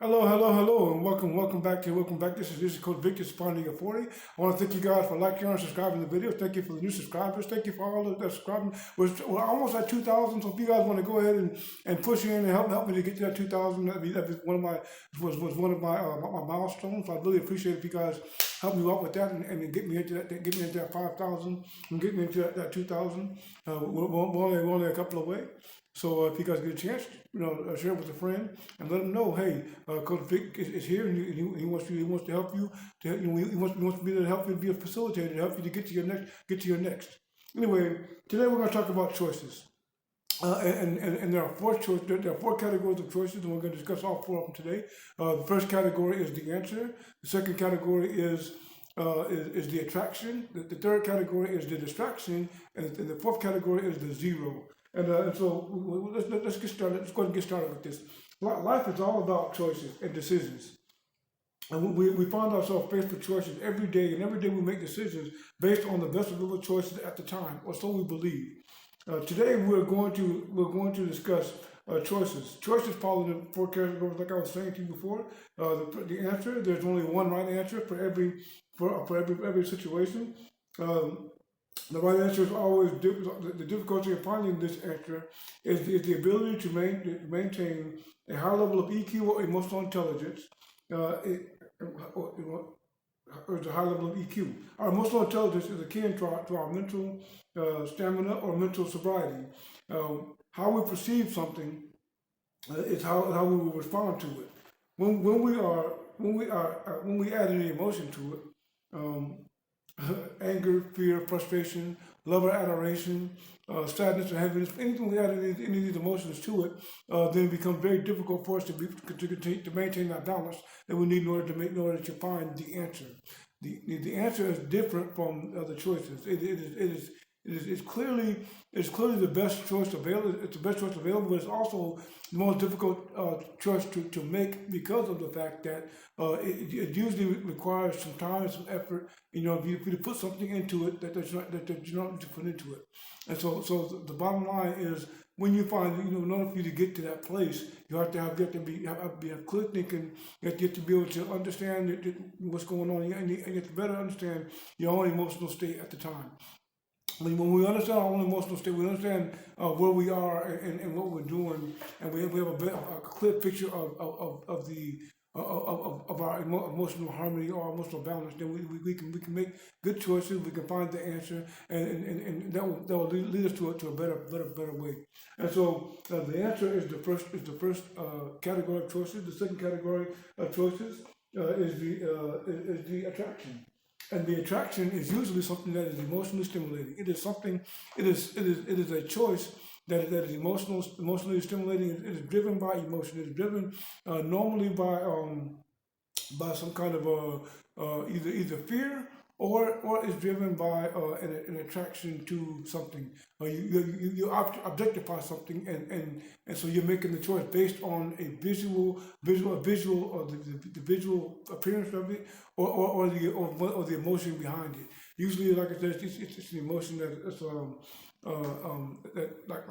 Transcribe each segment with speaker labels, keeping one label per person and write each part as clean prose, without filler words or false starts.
Speaker 1: Hello, hello, hello, and welcome back. This is Coach Victor Spawning at 40. I want to thank you guys for liking and subscribing to the video. Thank you for the new subscribers. Thank you for all of that subscribing. We're almost at 2,000. So if you guys want to go ahead and push in and help me to get to that 2,000, that was one of my milestones. So I really appreciate it if you guys help me out with that and get me into that 5,000 and get me into that 2,000. We're only a couple away. So if you guys get a chance, share it with a friend and let them know, hey, Coach Vic is here and he wants to help you. He wants to be there to help you be a facilitator, to help you to get to your next. Anyway, today we're going to talk about choices. And there are four categories of choices, and we're going to discuss all four of them today. The first category is the answer. The second category is the attraction. The third category is the distraction, and the fourth category is the zero. And so let's get started. Let's go ahead and get started with this. Life is all about choices and decisions. And we find ourselves faced with choices every day, and every day we make decisions based on the best available choices at the time, or so we believe. Today we're going to discuss choices. Choices fall into four categories, like I was saying to you before. The answer, there's only one right answer for every situation. The right answer is always the difficulty of finding this answer is the ability to maintain a high level of EQ or emotional intelligence. Or a high level of EQ. Our emotional intelligence is akin to our mental stamina or mental sobriety. How we perceive something is how we will respond to it. When we add any emotion to it, anger, fear, frustration, love or adoration, sadness or happiness, anything we add any of these emotions to it, then it becomes very difficult for us to maintain that balance that we need in order to find the answer. The answer is different from other choices. It's clearly the best choice available. It's the best choice available, but it's also the most difficult choice to make because of the fact that it usually requires some time and some effort. If you put something into it that you don't need to put into it. And so the bottom line is, when you find, in order for you to get to that place, you have to be clear thinking. You have to be able to understand what's going on, and you have to better understand your own emotional state at the time. When we understand our own emotional state, we understand where we are and what we're doing, and we have a clear picture of our emotional harmony or emotional balance. Then we can make good choices. We can find the answer, and that will lead us to a better way. And so the answer is the first category of choices. The second category of choices is the attraction. And the attraction is usually something that is emotionally stimulating. It is a choice that is emotionally stimulating. It is driven by emotion. It is driven normally by some kind of either fear or is driven by an attraction to something. You objectify something, and so you're making the choice based on a visual, or the visual appearance of it, or the emotion behind it. Usually, like I said, it's an emotion that like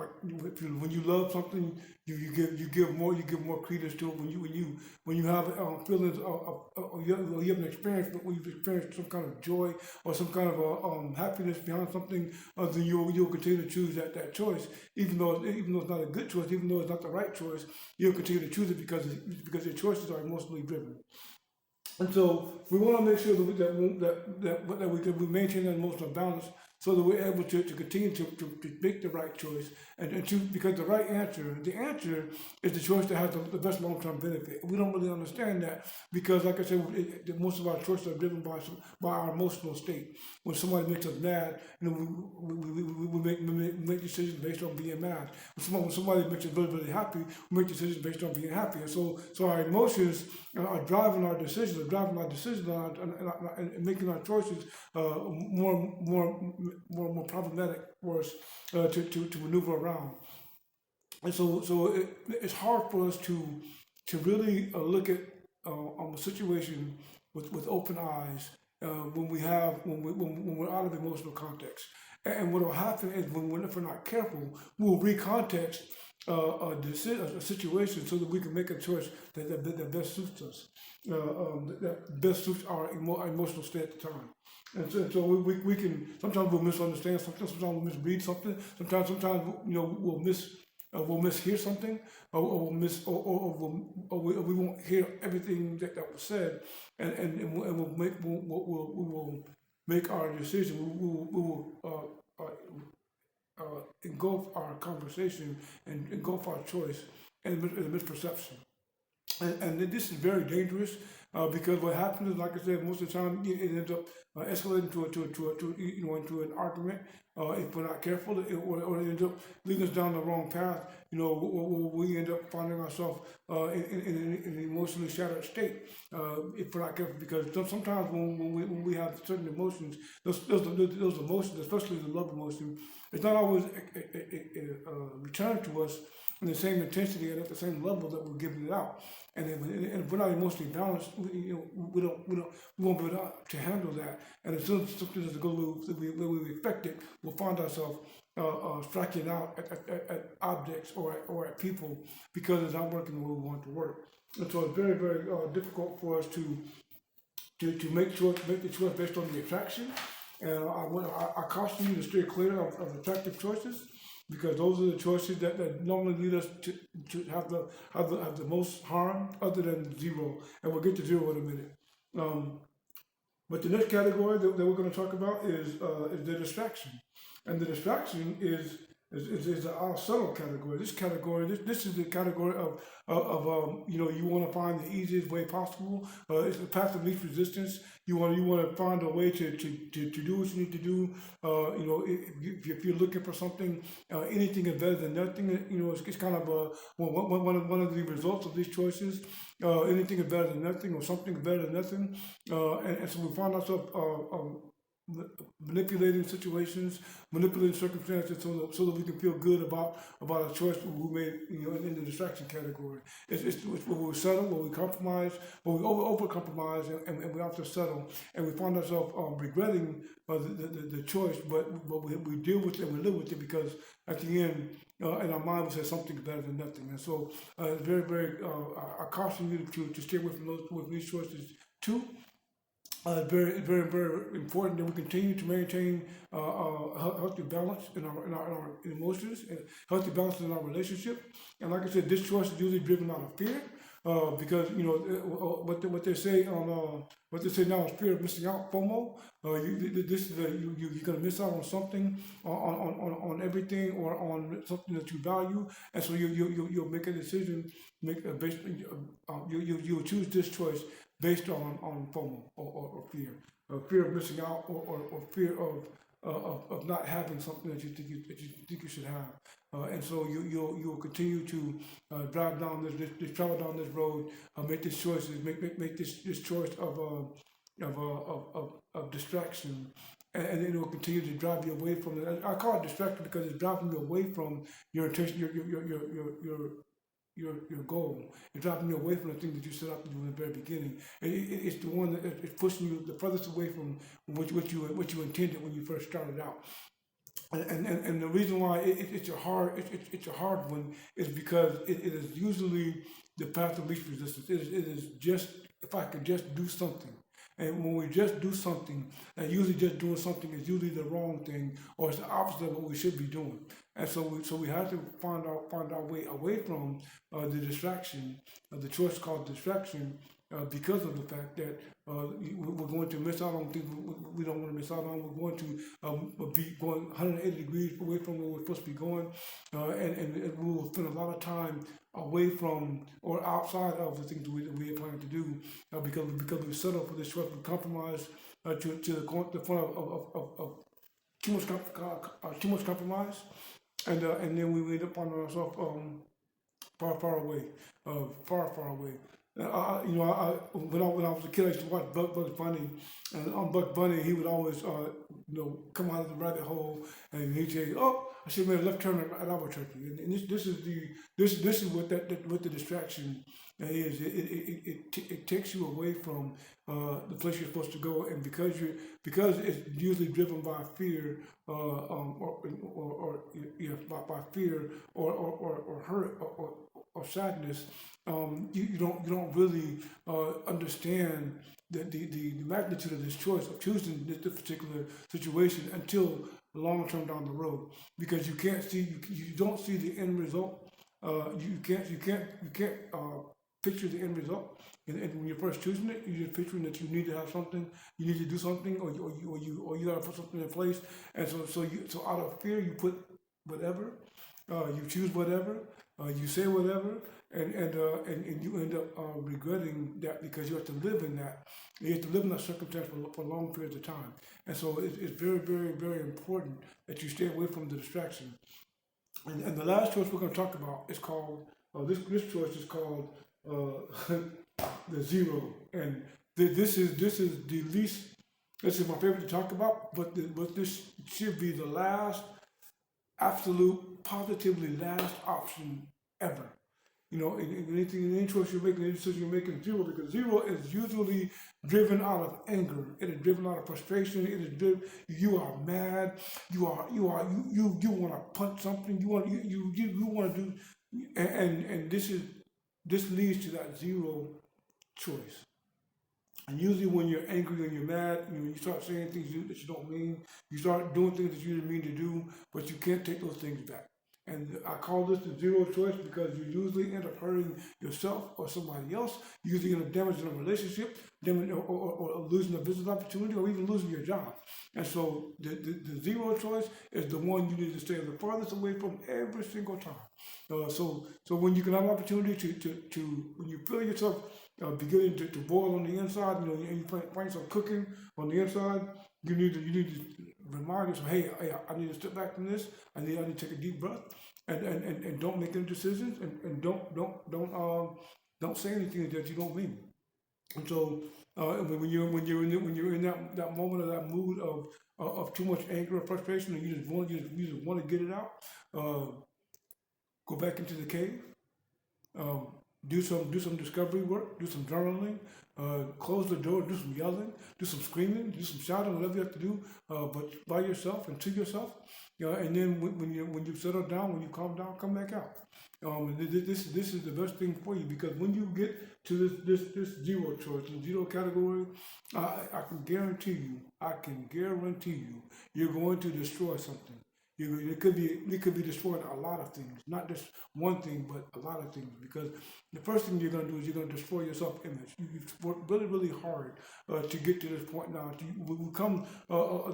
Speaker 1: when you love something, you give more credence to it. When you have feelings you have an experience, when you've experienced some kind of joy or some kind of happiness behind something, then you'll continue to choose that choice, even though it's not a good choice, even though it's not the right choice. You'll continue to choose it because your choices are emotionally driven. And so we want to make sure that we maintain that emotional balance, so that we're able to continue to make the right choice, because the answer is the choice that has the best long-term benefit. We don't really understand that because, like I said, most of our choices are driven by our emotional state. When somebody makes us mad, we make decisions based on being mad. When somebody makes us really happy, we make decisions based on being happy. And so our emotions are driving our decisions, and making our choices more problematic for us to maneuver around. And so it's hard for us to really look at a situation with open eyes when we're out of emotional context. And what will happen is, if we're not careful, we'll recontext a situation so that we can make a choice that best suits us, that best suits our emotional state at the time. And so we can sometimes we'll misunderstand something, sometimes we'll misread something, sometimes we'll mishear something, or we'll we won't hear everything that was said, we will make our decision. We will engulf our conversation and engulf our choice in the misperception. And this is very dangerous because what happens is, like I said, most of the time it ends up escalating into an argument. If we're not careful, or it ends up leading us down the wrong path. We end up finding ourselves in an emotionally shattered state if we're not careful. Because sometimes when we have certain emotions, those emotions, especially the love emotion, it's not always returned to us in the same intensity and at the same level that we're giving it out. And if we're not emotionally balanced, we won't be able to handle that. And as soon as something doesn't go the way we expect it, we'll find ourselves striking out at objects or at people because it's not working the way we want it to work. And so it's very, very difficult for us to make the choice based on the attraction. And I caution you to steer clear of attractive choices, because those are the choices that normally lead us to have the most harm, other than zero. And we'll get to zero in a minute. But the next category that we're going to talk about is the distraction, and the distraction is our subtle category. This is the category of you want to find the easiest way possible. It's the path of least resistance. You want to find a way to do what you need to do. If you're looking for something, anything is better than nothing. It's kind of one of the results of these choices. Anything is better than nothing, or something is better than nothing. And so we find ourselves manipulating situations, manipulating circumstances, so that we can feel good about a choice we made, in the distraction category. It's where we settle, where we compromise, where we over compromise, and we have to settle, and we find ourselves regretting the choice, but we deal with it and we live with it, because at the end, in our mind, we say something better than nothing. And so, very, very, I caution you to stay away from these choices too. Very, very, very important that we continue to maintain healthy balance in our emotions, and healthy balance in our relationship. And like I said, this choice is usually driven out of fear, because what they say now is fear of missing out, FOMO. You're gonna miss out on something, on everything, or on something that you value, and so you'll make a decision, you'll choose this choice based on FOMO, or fear of missing out, or fear of not having something that you think you should have. And so you'll continue to drive down travel down this road, make these choices, make this choice of distraction, and then it will continue to drive you away from it. I call it distraction because it's driving you away from your intention, your goal. It's dropping you away from the thing that you set out to do in the very beginning. It's the one that is pushing you the furthest away from what you intended when you first started out. And the reason why it's a hard one is because it is usually the path of least resistance. It is just, if I could just do something. And when we just do something, and usually just doing something is usually the wrong thing, or it's the opposite of what we should be doing. And so we have to find our way away from the distraction, the choice called distraction, because of the fact that we're going to miss out on things we don't want to miss out on. We're going to be going 180 degrees away from where we're supposed to be going, and we will spend a lot of time away from or outside of the things we are planning to do, because we settle for this choice of compromise, to the point of too much compromise, and then we end up finding ourselves far away, far away. When I was a kid, I used to watch Bugs Bunny, and on Bugs Bunny, he would always, come out of the rabbit hole, and he'd say, "Oh, I should have made a left turn at Albuquerque. And this is what what the distraction is. It takes you away from the place you're supposed to go, and because it's usually driven by fear, or yeah, by fear or hurt or sadness. You don't really understand the magnitude of this choice of choosing this particular situation until long term down the road, because you can't see you don't see the end result. You can't picture the end result. And when you're first choosing it, you're just picturing that you need to have something, you need to do something, or you gotta put something in place. And so out of fear, you put whatever, you choose whatever, you say whatever, and you end up regretting that, because you have to live in that. You have to live in that circumstance for long periods of time. And so it's very, very, very important that you stay away from the distraction. And the last choice we're going to talk about is called, this choice is called the zero. And this is the least, this is my favorite to talk about, but this should be the last, absolute, positively last option ever. In any choice you're making, any decision you're making, zero, because zero is usually driven out of anger. It is driven out of frustration. It is driven. You are mad. You want to punch something. You want to do, and this leads to that zero choice. And usually when you're angry and you're mad, you start saying things that you don't mean. You start doing things that you didn't mean to do, but you can't take those things back. And I call this the zero choice because you usually end up hurting yourself or somebody else. You usually end up damaging a relationship, or losing a business opportunity, or even losing your job. And so the zero choice is the one you need to stay the farthest away from every single time. So when you can have an opportunity to when you feel yourself beginning to boil on the inside, and you find some cooking on the inside, you need to remind yourself, hey, I need to step back from this. I need to take a deep breath, and don't make any decisions, and don't say anything that you don't mean. And so when you're in that moment of that mood of too much anger or frustration, and you just want to get it out, go back into the cave. Do some discovery work, do some journaling, close the door, do some yelling, do some screaming, do some shouting, whatever you have to do, but by yourself and to yourself. And then when you settle down, when you calm down, come back out. This is the best thing for you, because when you get to this zero choice, the zero category, I can guarantee you, you're going to destroy something. It could be destroying a lot of things, not just one thing, but a lot of things. Because the first thing you're going to do is you're going to destroy your self-image. You've worked really, really hard to get to this point now. We've come,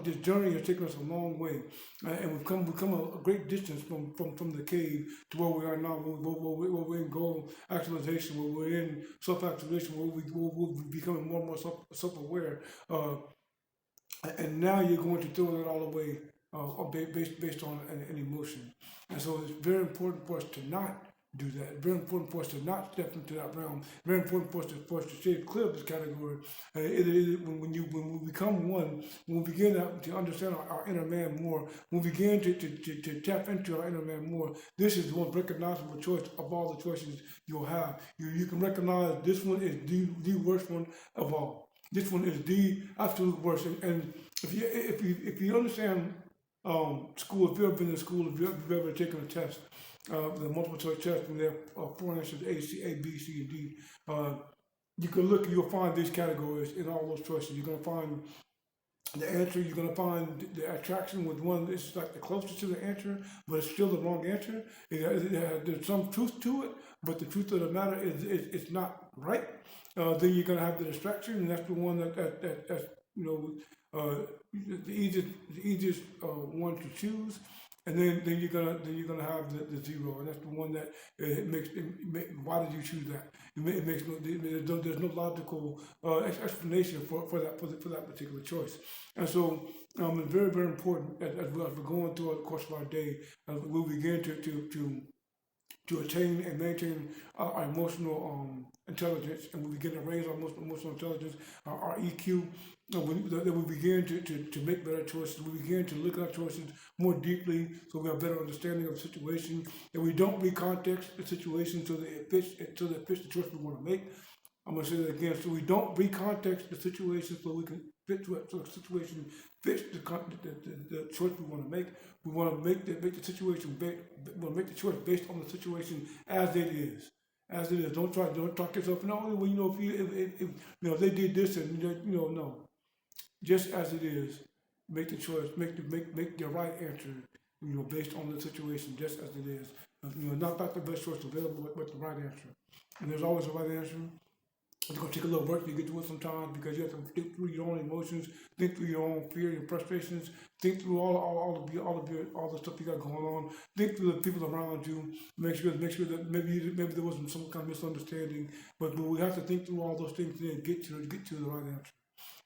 Speaker 1: this journey has taken us a long way, and we've come a great distance from the cave to where we are now. Where we're in goal actualization, where we're in self-actualization, where we're becoming more and more self-aware. And now you're going to throw it all away. Based on an emotion. And so it's very important for us to not do that. It's very important for us to not step into that realm. Very important for us to stay clear of this category. When we become one, when we begin to understand our inner man more, when we begin to tap into our inner man more, this is the one recognizable choice of all the choices you'll have. You can recognize this one is the worst one of all. This one is the absolute worst. And if you understand school, if you've ever been in school, if you've ever taken a test, the multiple choice test, when there are 4 answers, A, B, C, and D, you can look, you'll find these categories in all those choices. You're going to find the answer, you're going to find the attraction with one that's like the closest to the answer, but it's still the wrong answer. There's some truth to it, but the truth of the matter is it's not right. Then you're going to have the distraction, and that's the one that's the easiest one to choose. And then you're gonna have the zero, and that's the one that why did you choose that? It makes there's no logical explanation for that particular choice. And so it's very, very important as we're going through the course of our day, we'll begin to to attain and maintain our emotional intelligence, and we begin to raise our emotional intelligence, our EQ, that we begin to make better choices. We begin to look at our choices more deeply, so we have better understanding of the situation, and we don't recontext the situation so that it fits the choice we want to make. I'm gonna say that again. So we don't recontext the situation so we can fit to it. So the situation fits the choice we want to make. We want to make the situation. We want to make the choice based on the situation as it is. As it is. Don't talk yourself. No, well, if they did this and no. Just as it is. Make the choice. Make the right answer. Based on the situation, just as it is. Not the best choice available, but the right answer. And there's always a right answer. It's going to take a little work to get to it sometimes because you have to think through your own emotions, think through your own fear, your frustrations, think through all the stuff you got going on, think through the people around you, make sure that maybe there wasn't some kind of misunderstanding, but we have to think through all those things and get to the right answer.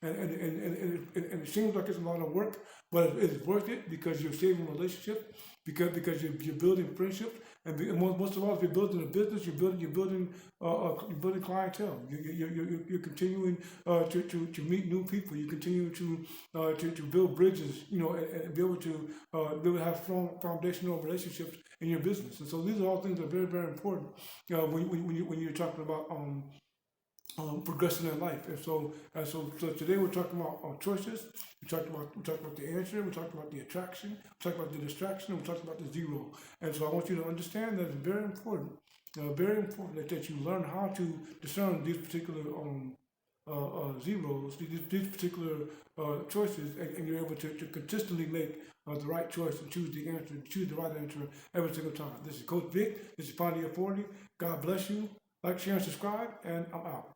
Speaker 1: And it seems like it's a lot of work, but it's worth it because you're saving relationships, because you're building friendships, and most of all, if you're building a business, you're building clientele. You're continuing to meet new people. You continue to build bridges, and be able to have strong foundational relationships in your business. And so these are all things that are very, very important when you're talking about progressing in life. And so today we're talking about choices. We talked about the answer. We talked about the attraction. We talked about the distraction. And we talked about the zero. And so I want you to understand that it's very important. Very important that you learn how to discern these particular zeros, these particular choices, and you're able to consistently make the right choice and choose the right answer every single time. This is Coach Vic. This is Pioneer 40. God bless you. Like, share, and subscribe, and I'm out.